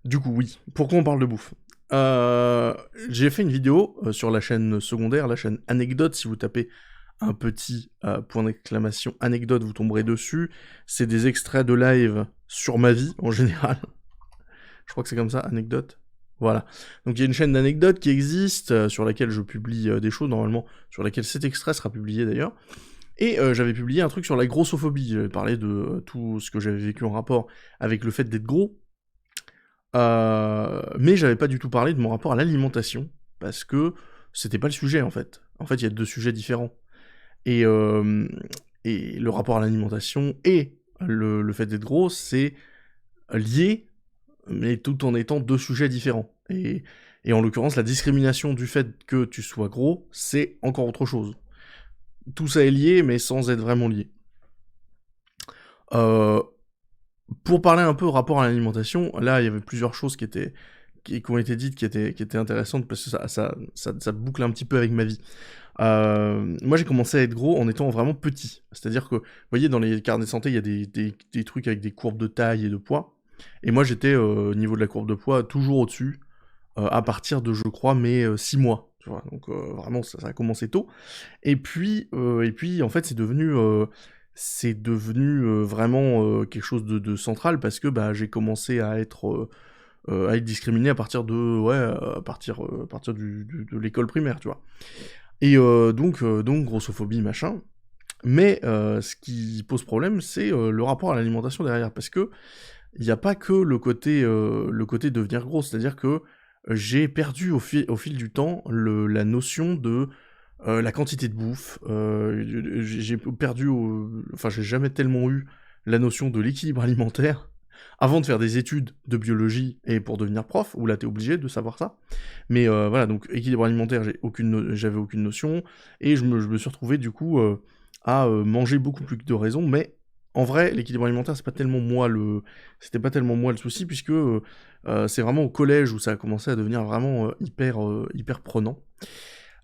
Du coup, oui. Pourquoi on parle de bouffe? Euh, j'ai fait une vidéo sur la chaîne secondaire, la chaîne Anecdote. Si vous tapez un petit point d'exclamation anecdote, vous tomberez dessus. C'est des extraits de live sur ma vie en général. Je crois que c'est comme ça, anecdote. Voilà. Donc il y a une chaîne d'anecdotes qui existe, sur laquelle je publie des choses, normalement, sur laquelle cet extrait sera publié d'ailleurs. Et j'avais publié un truc sur la grossophobie. J'avais parlé de tout ce que j'avais vécu en rapport avec le fait d'être gros. Mais j'avais pas du tout parlé de mon rapport à l'alimentation, parce que c'était pas le sujet en fait. En fait, il y a deux sujets différents. Et, euh, et le rapport à l'alimentation et le fait d'être gros, c'est lié, mais tout en étant deux sujets différents. Et en l'occurrence, la discrimination du fait que tu sois gros, c'est encore autre chose. Tout ça est lié, mais sans être vraiment lié. Euh, pour parler un peu rapport à l'alimentation, là, il y avait plusieurs choses qui ont été dites qui étaient intéressantes parce que ça boucle un petit peu avec ma vie. Moi, j'ai commencé à être gros en étant vraiment petit. C'est-à-dire que, vous voyez, dans les carnets de santé, il y a des trucs avec des courbes de taille et de poids. Et moi, j'étais au niveau de la courbe de poids toujours au-dessus, à partir de, je crois, mes 6 mois. Tu vois, donc vraiment, ça a commencé tôt. Et puis, en fait, c'est devenu vraiment quelque chose de central parce que bah, j'ai commencé à être discriminé à partir de ouais à partir de l'école primaire, tu vois. Et donc grossophobie machin. Mais ce qui pose problème, c'est le rapport à l'alimentation derrière, parce que il n'y a pas que le côté devenir gros, c'est-à-dire que j'ai perdu au fil du temps la notion de la quantité de bouffe. J'ai perdu, enfin j'ai jamais tellement eu la notion de l'équilibre alimentaire avant de faire des études de biologie et pour devenir prof, où là t'es obligé de savoir ça. Mais voilà, donc équilibre alimentaire, j'avais aucune notion, et je me suis retrouvé du coup à manger beaucoup plus de raison, mais en vrai, l'équilibre alimentaire, c'était pas tellement moi le souci, puisque c'est vraiment au collège où ça a commencé à devenir vraiment hyper prenant.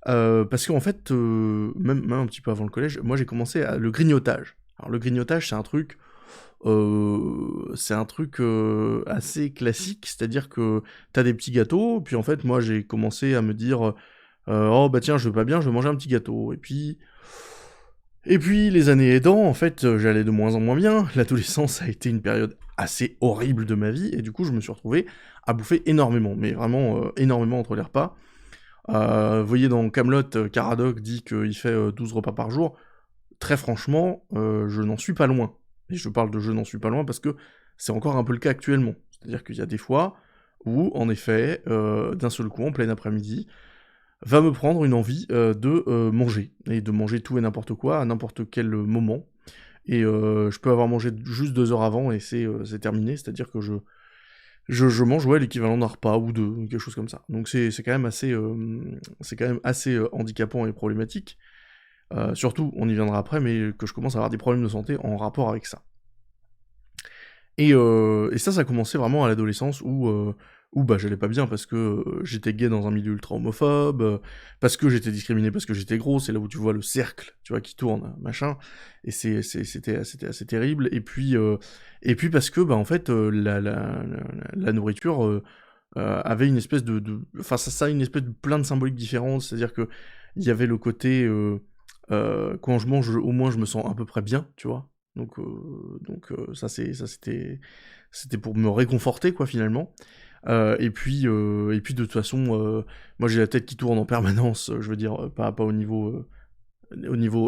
Parce qu'en fait, même un petit peu avant le collège, moi j'ai commencé le grignotage. Alors le grignotage, c'est un truc assez classique, c'est-à-dire que t'as des petits gâteaux, puis en fait moi j'ai commencé à me dire oh bah tiens je veux pas bien, je vais manger un petit gâteau. Et puis les années aidant, en fait j'allais de moins en moins bien. L'adolescence a été une période assez horrible de ma vie, et du coup je me suis retrouvé à bouffer énormément, mais vraiment énormément entre les repas. Vous voyez dans Camelot, Caradoc dit qu'il fait 12 repas par jour. Très franchement, je n'en suis pas loin. Et je parle de je n'en suis pas loin parce que c'est encore un peu le cas actuellement. C'est-à-dire qu'il y a des fois où, en effet, d'un seul coup, en plein après-midi, va me prendre une envie de manger. Et de manger tout et n'importe quoi, à n'importe quel moment. Et je peux avoir mangé juste 2 heures avant et c'est terminé. C'est-à-dire que je mange ouais, l'équivalent d'un repas ou deux, quelque chose comme ça. Donc c'est quand même assez handicapant et problématique. Surtout, on y viendra après, mais que je commence à avoir des problèmes de santé en rapport avec ça. Et ça a commencé vraiment à l'adolescence où bah, j'allais pas bien parce que j'étais gay dans un milieu ultra homophobe, parce que j'étais discriminé parce que j'étais gros, c'est là où tu vois le cercle, tu vois, qui tourne, machin, et c'était assez terrible. Et puis parce que, bah, en fait, la nourriture avait une espèce enfin, ça a une espèce de plein de symboliques différentes, c'est-à-dire que il y avait le côté, quand je mange, au moins je me sens à peu près bien, tu vois. Donc c'était pour me réconforter quoi finalement. Et puis de toute façon, moi j'ai la tête qui tourne en permanence. Je veux dire pas au niveau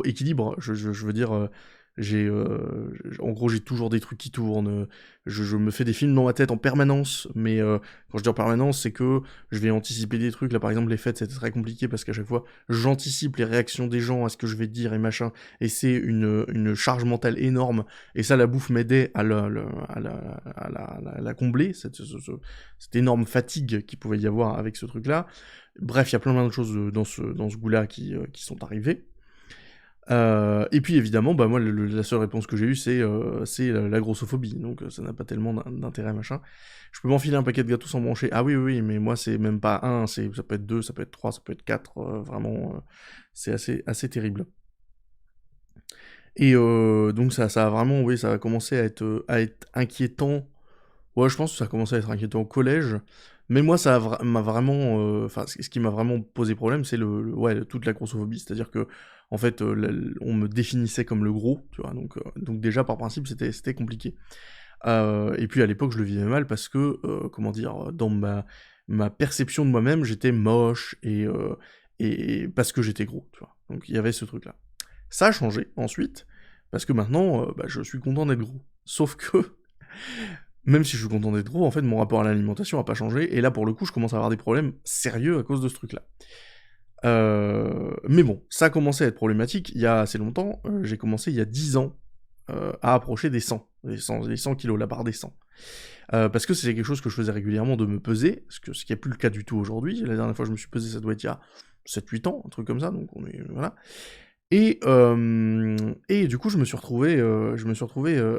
équilibre. Je veux dire en gros j'ai toujours des trucs qui tournent. Je me fais des films dans ma tête en permanence. Mais quand je dis en permanence, c'est que je vais anticiper des trucs. Là par exemple les fêtes c'était très compliqué parce qu'à chaque fois j'anticipe les réactions des gens à ce que je vais dire et machin, et c'est une charge mentale énorme. Et ça, la bouffe m'aidait à la combler, cette énorme fatigue qu'il pouvait y avoir avec ce truc-là. Bref, il y a plein de choses dans ce goût-là qui sont arrivées. Et puis évidemment, bah moi, la seule réponse que j'ai eue, c'est la grossophobie. Donc ça n'a pas tellement d'intérêt, machin. Je peux m'enfiler un paquet de gâteaux sans brancher. Ah oui, oui, oui, mais moi, c'est même pas un, ça peut être deux, ça peut être trois, ça peut être quatre. Vraiment, c'est assez terrible. Et donc ça a vraiment, oui, ça a commencé à être inquiétant Ouais, je pense que ça a commencé à être inquiétant au collège, mais moi ça m'a vraiment, enfin ce qui m'a vraiment posé problème, c'est ouais, toute la grossophobie. C'est-à-dire que en fait, on me définissait comme le gros, tu vois? Donc déjà par principe c'était compliqué. Et puis à l'époque, je le vivais mal parce que, comment dire? Dans ma perception de moi-même, j'étais moche et parce que j'étais gros, tu vois? Donc il y avait ce truc-là. Ça a changé ensuite, parce que maintenant, bah, je suis content d'être gros. Sauf que, même si je suis content d'être gros, en fait, mon rapport à l'alimentation a pas changé, et là, pour le coup, je commence à avoir des problèmes sérieux à cause de ce truc-là. Mais bon, ça a commencé à être problématique il y a assez longtemps, j'ai commencé il y a 10 ans, à approcher des 100, les 100 kilogrammes, la barre des 100. Parce que c'est quelque chose que je faisais régulièrement de me peser, ce qui est plus le cas du tout aujourd'hui. La dernière fois que je me suis pesé, ça doit être il y a 7-8 ans, un truc comme ça, donc on est voilà. Et du coup, je me suis retrouvé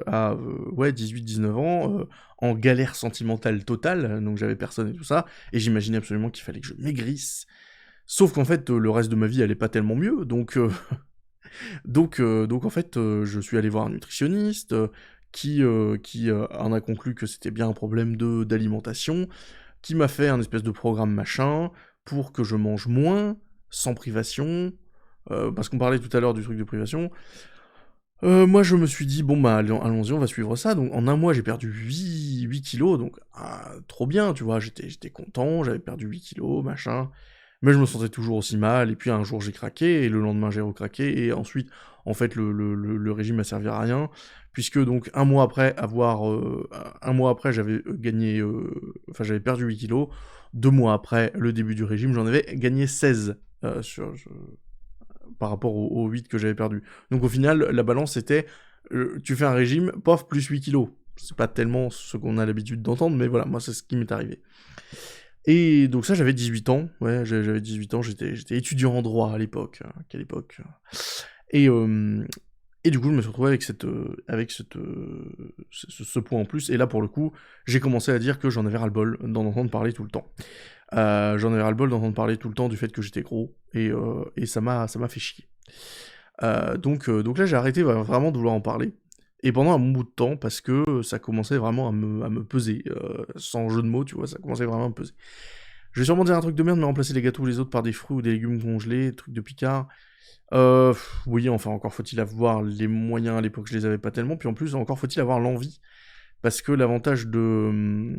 à, ouais, 18-19 ans, en galère sentimentale totale, donc j'avais personne et tout ça, et j'imaginais absolument qu'il fallait que je maigrisse. Sauf qu'en fait, le reste de ma vie allait pas tellement mieux, donc en fait, je suis allé voir un nutritionniste, qui en a conclu que c'était bien un problème d'alimentation, qui m'a fait un espèce de programme machin, pour que je mange moins, sans privation, parce qu'on parlait tout à l'heure du truc de privation. Moi je me suis dit: «Bon bah allons-y, on va suivre ça», donc en un mois j'ai perdu 8 kilos, donc trop bien, tu vois? J'étais content, j'avais perdu 8 kilos, machin, mais je me sentais toujours aussi mal, et puis un jour j'ai craqué, et le lendemain j'ai recraqué, et ensuite, en fait, le régime a servi à rien, puisque donc un mois après j'avais, gagné, enfin j'avais perdu 8 kilos, 2 mois après le début du régime, j'en avais gagné 16, par rapport aux 8 que j'avais perdu. Donc au final, la balance c'était, tu fais un régime, pof, plus 8 kilos. C'est pas tellement ce qu'on a l'habitude d'entendre, mais voilà, moi c'est ce qui m'est arrivé. Et donc ça, j'avais 18 ans, ouais, j'avais 18 ans, j'étais étudiant en droit à l'époque, quelle époque. Et, et du coup, je me suis retrouvé avec ce point en plus, et là, pour le coup, j'ai commencé à dire que j'en avais ras-le-bol d'en entendre parler tout le temps. J'en avais ras-le-bol d'entendre parler tout le temps du fait que j'étais gros, et ça m'a fait chier. Donc là, j'ai arrêté vraiment de vouloir en parler, et pendant un bon bout de temps, parce que ça commençait vraiment à me peser, sans jeu de mots, tu vois, ça commençait vraiment à me peser. Je vais sûrement dire un truc de merde, mais remplacer les gâteaux ou les autres par des fruits ou des légumes congelés, trucs de Picard. Oui, enfin, encore faut-il avoir les moyens, à l'époque je les avais pas tellement, puis en plus, encore faut-il avoir l'envie. Parce que l'avantage du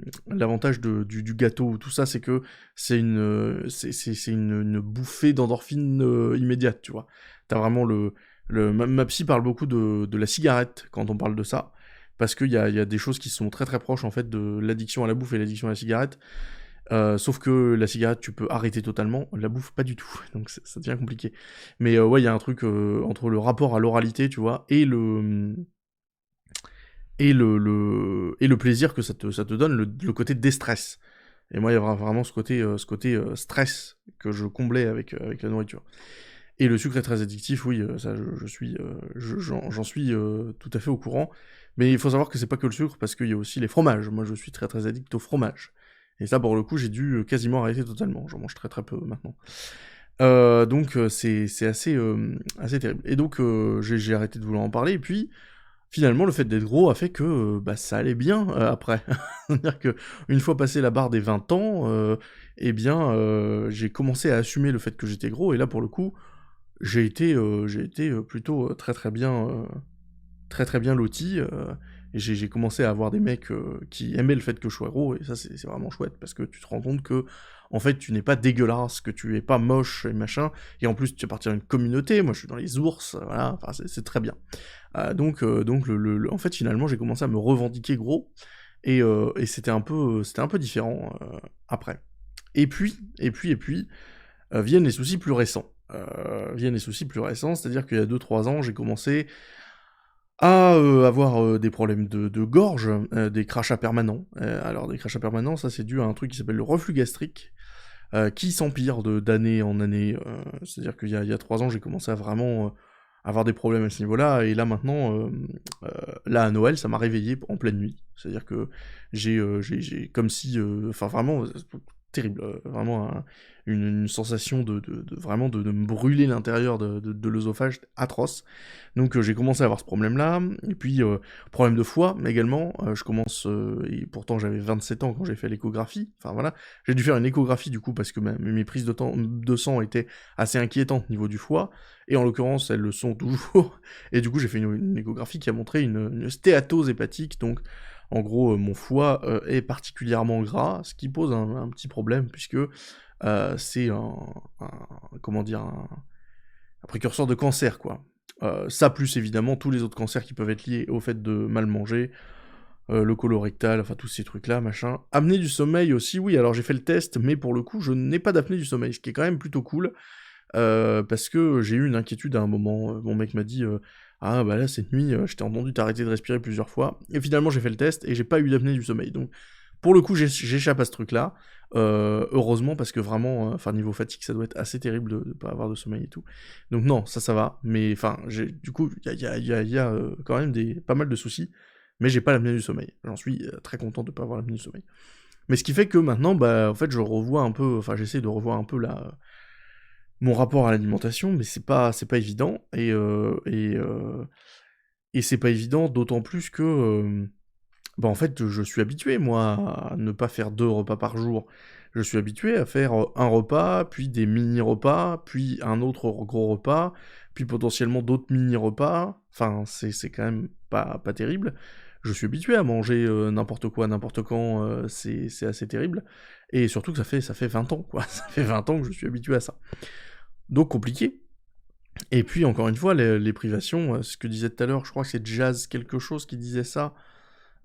gâteau ou tout ça, c'est que c'est une bouffée d'endorphine, immédiate, tu vois? T'as vraiment ma psy parle beaucoup de la cigarette quand on parle de ça, parce qu'il y a des choses qui sont très, très proches, en fait, de l'addiction à la bouffe et l'addiction à la cigarette, sauf que la cigarette, tu peux arrêter totalement, la bouffe, pas du tout, donc ça devient compliqué. Mais ouais, il y a un truc, entre le rapport à l'oralité, tu vois? Et le plaisir que ça te donne, le côté déstress. Et moi, il y a vraiment ce côté stress que je comblais avec la nourriture. Et le sucre est très addictif, oui, ça j'en suis, tout à fait au courant. Mais il faut savoir que c'est pas que le sucre, parce qu'il y a aussi les fromages. Moi, je suis très, très addict au fromage. Et ça, pour le coup, j'ai dû, quasiment arrêter totalement. J'en mange très, très peu maintenant. Donc c'est assez terrible. Et donc j'ai arrêté de vouloir en parler, et puis finalement, le fait d'être gros a fait que, bah, ça allait bien, après. C'est-à-dire qu'une fois passé la barre des 20 ans, eh bien, j'ai commencé à assumer le fait que j'étais gros, et là, pour le coup, j'ai été plutôt, très, très bien loti, et j'ai commencé à avoir des mecs, qui aimaient le fait que je sois gros, et ça, c'est vraiment chouette, parce que tu te rends compte que, en fait, tu n'es pas dégueulasse, que tu es pas moche et machin, et en plus, tu appartiens à une communauté. Moi, je suis dans les ours, voilà, enfin, c'est très bien. Donc en fait, finalement, j'ai commencé à me revendiquer gros, et c'était un peu différent, après. Et puis, viennent les soucis plus récents. C'est-à-dire qu'il y a 2-3 ans, j'ai commencé à, avoir, des problèmes de gorge, des crachats permanents. Alors des crachats permanents, ça c'est dû à un truc qui s'appelle le reflux gastrique, qui s'empire d'année en année. C'est-à-dire qu'il y a 3 ans, j'ai commencé à vraiment, avoir des problèmes à ce niveau-là, et là maintenant, là à Noël, ça m'a réveillé en pleine nuit. C'est-à-dire que j'ai comme si, enfin vraiment, terrible, vraiment une sensation vraiment de me brûler l'intérieur de l'œsophage atroce. Donc j'ai commencé à avoir ce problème-là, et puis problème de foie également, je commence, et pourtant j'avais 27 ans quand j'ai fait l'échographie, enfin voilà, j'ai dû faire une échographie du coup parce que mes prises de sang étaient assez inquiétantes au niveau du foie, et en l'occurrence elles le sont toujours, et du coup j'ai fait une échographie qui a montré une stéatose hépatique, donc en gros mon foie est particulièrement gras, ce qui pose un petit problème puisque c'est comment dire, un précurseur de cancer, quoi. Ça, plus évidemment tous les autres cancers qui peuvent être liés au fait de mal manger, le colorectal, enfin tous ces trucs-là, machin. Apnée du sommeil aussi, oui, alors j'ai fait le test, mais pour le coup, je n'ai pas d'apnée du sommeil, ce qui est quand même plutôt cool, parce que j'ai eu une inquiétude à un moment. Mon mec m'a dit ah bah là, cette nuit, je t'ai entendu t'arrêter de respirer plusieurs fois, et finalement j'ai fait le test, et j'ai pas eu d'apnée du sommeil, donc pour le coup, j'échappe à ce truc-là. Heureusement, parce que vraiment, enfin, niveau fatigue, ça doit être assez terrible de pas avoir de sommeil et tout. Donc non, ça va. Mais enfin, du coup, il y a quand même pas mal de soucis. Mais j'ai pas l'apnée du sommeil. J'en suis très content de pas avoir l'apnée du sommeil. Mais ce qui fait que maintenant, bah, en fait, je revois un peu, enfin, j'essaie de revoir un peu mon rapport à l'alimentation, mais c'est pas évident. Et c'est pas évident, d'autant plus que bah, en fait, je suis habitué, moi, à ne pas faire 2 repas par jour. Je suis habitué à faire, un repas, puis des mini-repas, puis un autre gros repas, puis potentiellement d'autres mini-repas. Enfin, c'est quand même pas terrible. Je suis habitué à manger, n'importe quoi, n'importe quand, c'est assez terrible. Et surtout que ça fait 20 ans, quoi. Ça fait 20 ans que je suis habitué à ça. Donc compliqué. Et puis encore une fois, les privations, ce que disait tout à l'heure, je crois que c'est Jazz quelque chose qui disait ça.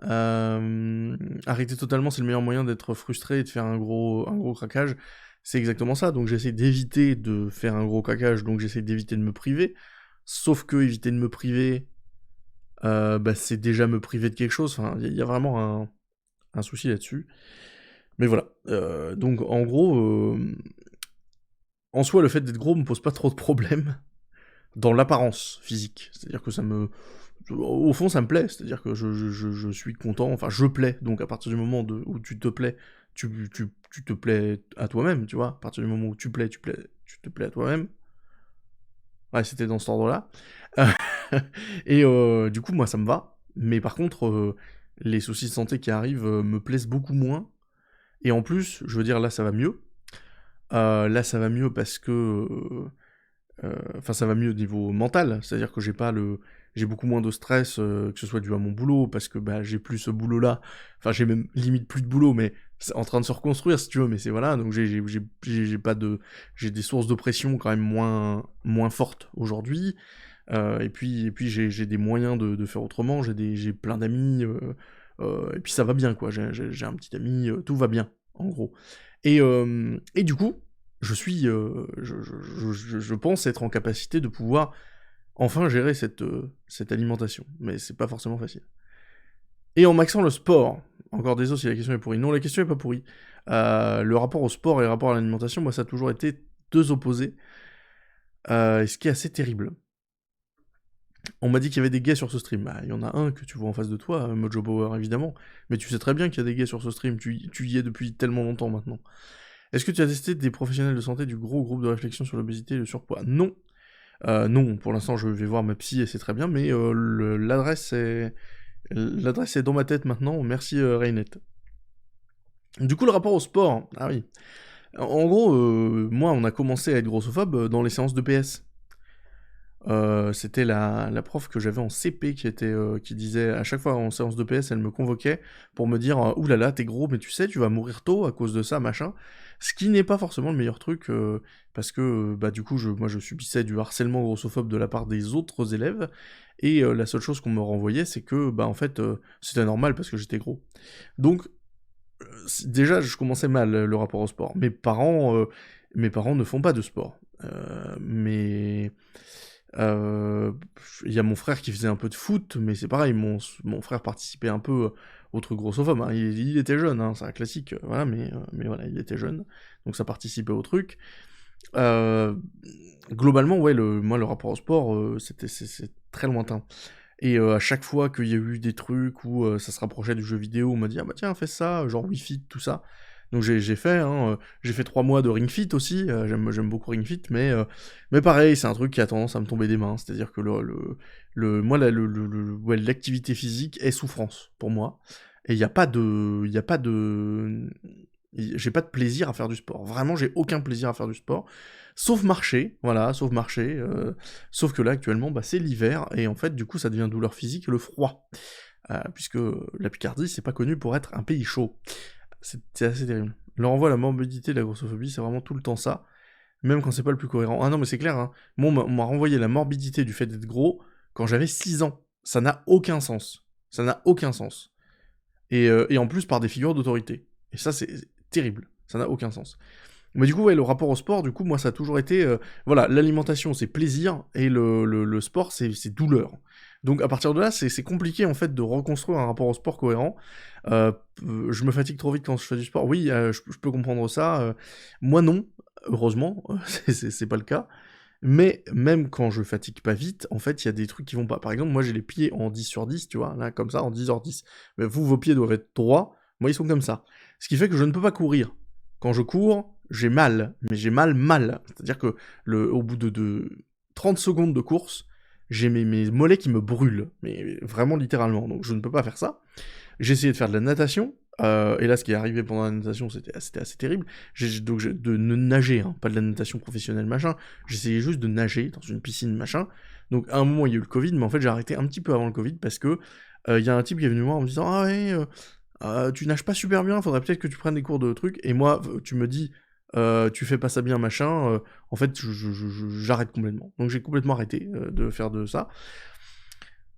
Arrêter totalement, c'est le meilleur moyen d'être frustré et de faire un gros craquage. C'est exactement ça. Donc j'essaie d'éviter de faire un gros craquage, donc j'essaie d'éviter de me priver. Sauf que éviter de me priver, bah, c'est déjà me priver de quelque chose. Enfin, il y a vraiment un souci là-dessus. Mais voilà. Donc en gros, en soi, le fait d'être gros me pose pas trop de problèmes dans l'apparence physique. C'est-à-dire que au fond, ça me plaît, c'est-à-dire que je suis content, enfin, je plais, donc à partir du moment où tu te plais, tu te plais à toi-même, tu vois, à partir du moment où tu te plais à toi-même, ouais, c'était dans cet ordre-là, et du coup, moi, ça me va, mais par contre, les soucis de santé qui arrivent me plaisent beaucoup moins, et en plus, je veux dire, là, ça va mieux parce que enfin, ça va mieux au niveau mental, c'est-à-dire que j'ai beaucoup moins de stress, que ce soit dû à mon boulot, parce que bah, j'ai plus ce boulot-là, enfin j'ai même limite plus de boulot, mais c'est en train de se reconstruire si tu veux, mais c'est voilà, donc j'ai des sources de pression quand même moins fortes aujourd'hui, et puis j'ai des moyens de faire autrement, j'ai plein d'amis, et puis ça va bien quoi, j'ai un petit ami, tout va bien, en gros. Et du coup, je pense être en capacité de pouvoir enfin gérer cette alimentation, mais c'est pas forcément facile. Et en maxant le sport, encore désolé si la question est pourrie. Non, la question est pas pourrie. Le rapport au sport et le rapport à l'alimentation, moi, ça a toujours été deux opposés, et ce qui est assez terrible. On m'a dit qu'il y avait des gays sur ce stream. Bah, il y en a un que tu vois en face de toi, Mojo Power, évidemment. Mais tu sais très bien qu'il y a des gays sur ce stream, tu y es depuis tellement longtemps maintenant. Est-ce que tu as testé des professionnels de santé du gros groupe de réflexion sur l'obésité et le surpoids? Non. Non, pour l'instant je vais voir ma psy et c'est très bien, mais l'adresse est dans ma tête maintenant, merci Rainette. Du coup le rapport au sport, ah oui. En gros, moi on a commencé à être grossophobe dans les séances de PS. C'était la prof que j'avais en CP qui disait à chaque fois en séance de PS, elle me convoquait pour me dire ouh là là t'es gros mais tu sais tu vas mourir tôt à cause de ça machin. Ce qui n'est pas forcément le meilleur truc parce que bah du coup moi je subissais du harcèlement grossophobe de la part des autres élèves et la seule chose qu'on me renvoyait c'est que bah en fait c'était normal parce que j'étais gros. Donc déjà je commençais mal le rapport au sport. Mes parents ne font pas de sport. Mais il y a mon frère qui faisait un peu de foot, mais c'est pareil, mon frère participait un peu au truc grossophobe, hein. Il était jeune, hein, c'est un classique, voilà, mais voilà, il était jeune, donc ça participait au truc. Globalement, ouais, moi, le rapport au sport, c'est très lointain. Et à chaque fois qu'il y a eu des trucs où ça se rapprochait du jeu vidéo, on m'a dit « Ah bah tiens, fais ça, genre Wii Fit, tout ça », Donc j'ai fait, hein, j'ai fait 3 mois de Ring Fit aussi, j'aime beaucoup Ring Fit, mais pareil, c'est un truc qui a tendance à me tomber des mains. C'est-à-dire que moi, ouais, l'activité physique est souffrance, pour moi. Et j'ai pas de plaisir à faire du sport. Vraiment, j'ai aucun plaisir à faire du sport. Sauf marcher, voilà, sauf marcher. Sauf que là, actuellement, bah, c'est l'hiver, et en fait, du coup, ça devient douleur physique, le froid. Puisque la Picardie, c'est pas connu pour être un pays chaud. C'est assez terrible. Leur envoie la morbidité de la grossophobie, c'est vraiment tout le temps ça, même quand c'est pas le plus cohérent. Ah non, mais c'est clair, hein. Moi, on m'a renvoyé la morbidité du fait d'être gros quand j'avais 6 ans. Ça n'a aucun sens. Ça n'a aucun sens. Et en plus par des figures d'autorité. Et ça, c'est terrible. Ça n'a aucun sens. Mais du coup, ouais, le rapport au sport, du coup, moi, ça a toujours été... voilà, l'alimentation, c'est plaisir, et le sport, c'est douleur. Donc, à partir de là, c'est compliqué, en fait, de reconstruire un rapport au sport cohérent. Euh, je me fatigue trop vite quand je fais du sport. Oui, je peux comprendre ça. Moi, non, heureusement, c'est pas le cas. Mais même quand je fatigue pas vite, en fait, il y a des trucs qui vont pas. Par exemple, moi, j'ai les pieds en 10 sur 10, tu vois, là, comme ça, en 10 sur 10. Mais vous, vos pieds doivent être droits, moi, ils sont comme ça. Ce qui fait que je ne peux pas courir. Quand je cours, j'ai mal, mais j'ai mal. C'est-à-dire que au bout de 30 secondes de course, j'ai mes mollets qui me brûlent, mais vraiment littéralement, donc je ne peux pas faire ça. J'ai essayé de faire de la natation, et là, ce qui est arrivé pendant la natation, c'était assez terrible. De nager, hein, pas de la natation professionnelle, machin. J'essayais juste de nager dans une piscine, machin. Donc, à un moment, il y a eu le Covid, mais en fait, j'ai arrêté un petit peu avant le Covid parce que il y a un type qui est venu me voir en me disant ah ouais, tu nages pas super bien, faudrait peut-être que tu prennes des cours de trucs. Et moi, tu me dis tu fais pas ça bien, machin. En fait, j'arrête complètement. Donc, j'ai complètement arrêté de faire de ça.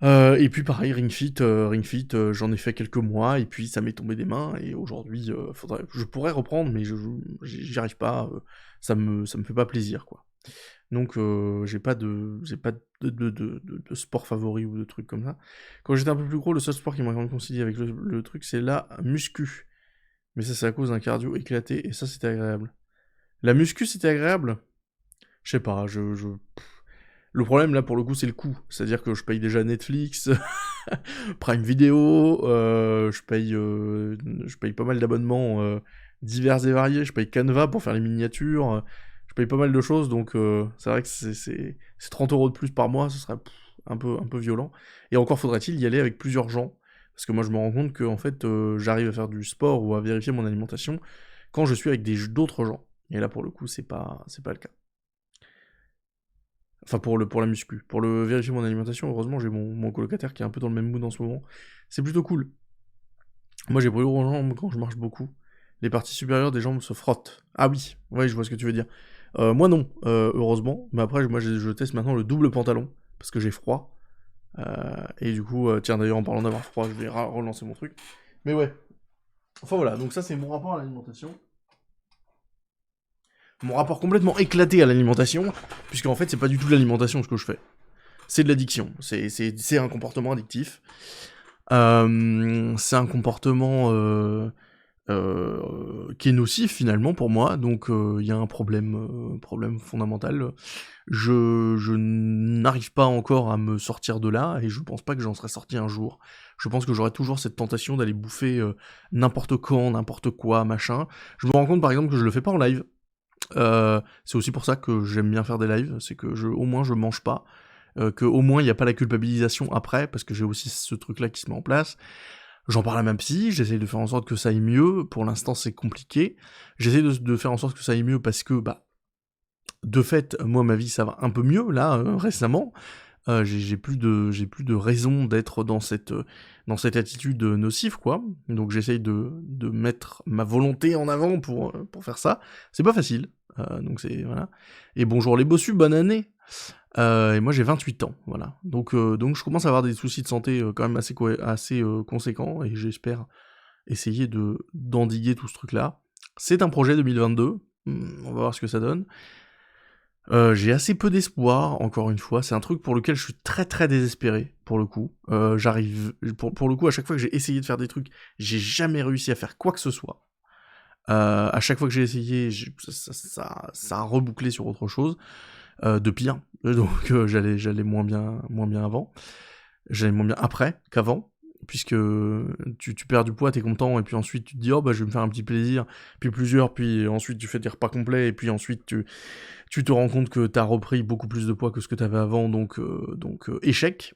Et puis pareil, Ring Fit, j'en ai fait quelques mois, et puis ça m'est tombé des mains, et aujourd'hui, je pourrais reprendre, mais j'y arrive pas, ça me fait pas plaisir, quoi. Donc j'ai pas de sport favori ou de trucs comme ça. Quand j'étais un peu plus gros, le seul sport qui m'a réconcilié avec le truc, c'est la muscu. Mais ça, c'est à cause d'un cardio éclaté, et ça, c'était agréable. La muscu, c'était agréable? Je sais pas, le problème, là, pour le coup, c'est le coût. C'est-à-dire que je paye déjà Netflix, Prime Video, je paye pas mal d'abonnements divers et variés, je paye Canva pour faire les miniatures, je paye pas mal de choses, donc c'est vrai que c'est 30 € de plus par mois, ce serait un peu violent. Et encore faudrait-il y aller avec plusieurs gens, parce que moi je me rends compte que en fait j'arrive à faire du sport ou à vérifier mon alimentation quand je suis avec d'autres gens. Et là pour le coup c'est pas le cas. Enfin, pour la muscu. Pour le vérifier mon alimentation, heureusement, j'ai mon colocataire qui est un peu dans le même mood en ce moment. C'est plutôt cool. Moi, j'ai brûlé aux jambes quand je marche beaucoup. Les parties supérieures des jambes se frottent. Ah oui, ouais, je vois ce que tu veux dire. Moi, non, heureusement. Mais après, moi, je teste maintenant le double pantalon, parce que j'ai froid. Et du coup, tiens, d'ailleurs, en parlant d'avoir froid, je vais relancer mon truc. Mais ouais. Enfin, voilà, donc ça, c'est mon rapport à l'alimentation. Mon rapport complètement éclaté à l'alimentation, puisque en fait, c'est pas du tout de l'alimentation ce que je fais. C'est de l'addiction. C'est un comportement addictif. C'est un comportement qui est nocif finalement pour moi. Donc il y a un problème fondamental. Je n'arrive pas encore à me sortir de là, et je pense pas que j'en serai sorti un jour. Je pense que j'aurai toujours cette tentation d'aller bouffer n'importe quand, n'importe quoi, machin. Je me rends compte par exemple que je le fais pas en live. C'est aussi pour ça que j'aime bien faire des lives, c'est que au moins je mange pas, que au moins il n'y a pas la culpabilisation après, parce que j'ai aussi ce truc-là qui se met en place. J'en parle à ma psy, j'essaye de faire en sorte que ça aille mieux, pour l'instant c'est compliqué. J'essaye de faire en sorte que ça aille mieux parce que, bah, de fait, moi ma vie ça va un peu mieux là, récemment. J'ai plus de raison d'être dans cette attitude nocive, quoi. Donc j'essaye de mettre ma volonté en avant pour faire ça. C'est pas facile, donc c'est voilà. Et bonjour les bossus, bonne année. Et moi j'ai 28 ans, voilà. Donc je commence à avoir des soucis de santé quand même assez conséquents, et j'espère essayer d'endiguer tout ce truc-là. C'est un projet 2022, on va voir ce que ça donne. J'ai assez peu d'espoir, encore une fois. C'est un truc pour lequel je suis très très désespéré, pour le coup. Pour le coup, à chaque fois que j'ai essayé de faire des trucs, j'ai jamais réussi à faire quoi que ce soit. À chaque fois que j'ai essayé, ça a rebouclé sur autre chose, de pire. Donc j'allais moins bien avant. J'allais moins bien après qu'avant. puisque tu perds du poids, t'es content, et puis ensuite tu te dis, oh bah je vais me faire un petit plaisir, puis plusieurs, puis ensuite tu fais des repas complets, et puis ensuite tu te rends compte que t'as repris beaucoup plus de poids que ce que t'avais avant, donc échec.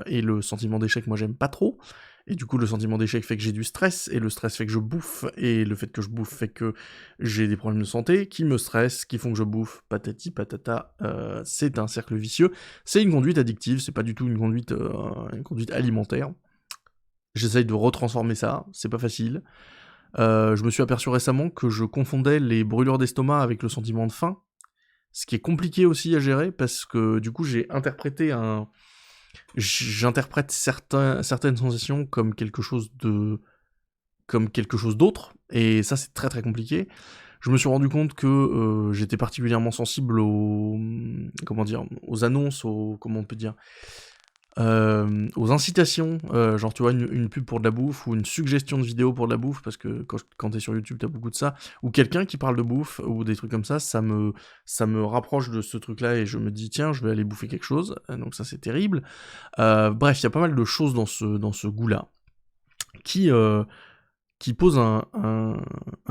Et le sentiment d'échec, moi j'aime pas trop. Et du coup, le sentiment d'échec fait que j'ai du stress, et le stress fait que je bouffe, et le fait que je bouffe fait que j'ai des problèmes de santé qui me stressent, qui font que je bouffe, patati patata, c'est un cercle vicieux. C'est une conduite addictive, c'est pas du tout une conduite alimentaire. J'essaye de retransformer ça, c'est pas facile. Je me suis aperçu récemment que je confondais les brûlures d'estomac avec le sentiment de faim, ce qui est compliqué aussi à gérer, parce que du coup j'interprète certaines sensations comme quelque chose d'autre, et ça c'est très très compliqué. Je me suis rendu compte que j'étais particulièrement sensible aux annonces, aux incitations, genre tu vois une pub pour de la bouffe, ou une suggestion de vidéo pour de la bouffe, parce que quand t'es sur YouTube t'as beaucoup de ça, ou quelqu'un qui parle de bouffe, ou des trucs comme ça me rapproche de ce truc-là, et je me dis tiens, je vais aller bouffer quelque chose, donc ça c'est terrible. Bref, il y a pas mal de choses dans ce goût-là, qui pose un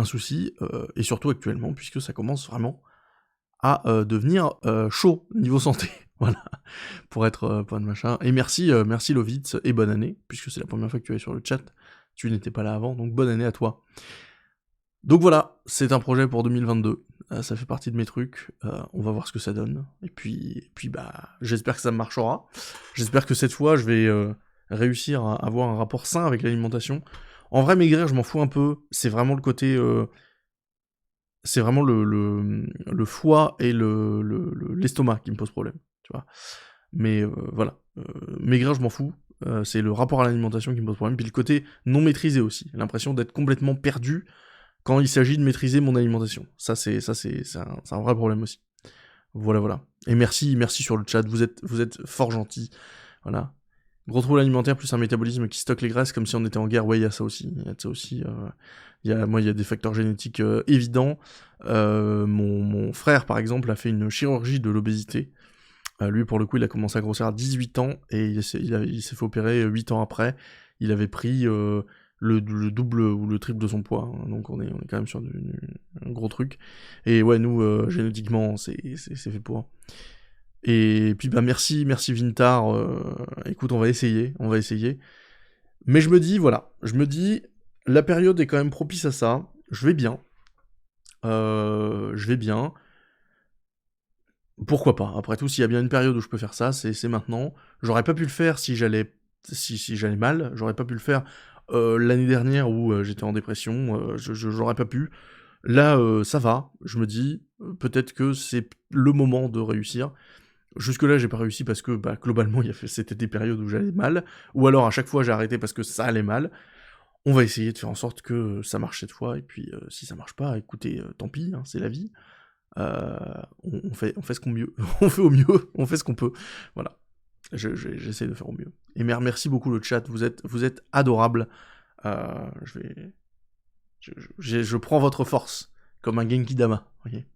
souci, et surtout actuellement, puisque ça commence vraiment à devenir chaud niveau santé. Voilà, pour être machin. Et merci Lovitz, et bonne année, puisque c'est la première fois que tu es sur le chat, tu n'étais pas là avant, donc bonne année à toi. Donc voilà, c'est un projet pour 2022, ça fait partie de mes trucs, on va voir ce que ça donne, et puis bah, j'espère que ça marchera, j'espère que cette fois je vais réussir à avoir un rapport sain avec l'alimentation. En vrai, maigrir, je m'en fous un peu, c'est vraiment le côté... c'est vraiment le foie et l'estomac qui me pose problème, tu vois. Mais voilà, maigrir, je m'en fous, c'est le rapport à l'alimentation qui me pose problème, puis le côté non maîtrisé aussi, l'impression d'être complètement perdu quand il s'agit de maîtriser mon alimentation. Ça c'est un vrai problème aussi. Voilà. Et merci sur le chat, vous êtes fort gentils, voilà. Gros trouble alimentaire plus un métabolisme qui stocke les graisses comme si on était en guerre, ouais, il y a ça aussi. Il y a des facteurs génétiques évidents. Mon frère, par exemple, a fait une chirurgie de l'obésité. Lui, pour le coup, il a commencé à grossir à 18 ans, et il s'est fait opérer 8 ans après. Il avait pris le double ou le triple de son poids, hein, donc on est quand même sur un gros truc. Et ouais, nous, génétiquement, c'est fait pour. Et puis bah merci Vintar, écoute, on va essayer. Mais je me dis, la période est quand même propice à ça, je vais bien. Pourquoi pas? Après tout, s'il y a bien une période où je peux faire ça, c'est maintenant. J'aurais pas pu le faire si j'allais mal, j'aurais pas pu le faire l'année dernière où j'étais en dépression, j'aurais pas pu. Là, ça va, je me dis, peut-être que c'est le moment de réussir. Jusque-là, j'ai pas réussi parce que, bah, globalement, c'était des périodes où j'allais mal, ou alors à chaque fois j'ai arrêté parce que ça allait mal. On va essayer de faire en sorte que ça marche cette fois, et puis si ça marche pas, écoutez, tant pis, hein, c'est la vie. On fait ce qu'on mieux, on fait au mieux, on fait ce qu'on peut. Voilà, j'essaie de faire au mieux. Et merci beaucoup le chat, vous êtes adorables. Je prends votre force comme un Genki Dama, voyez.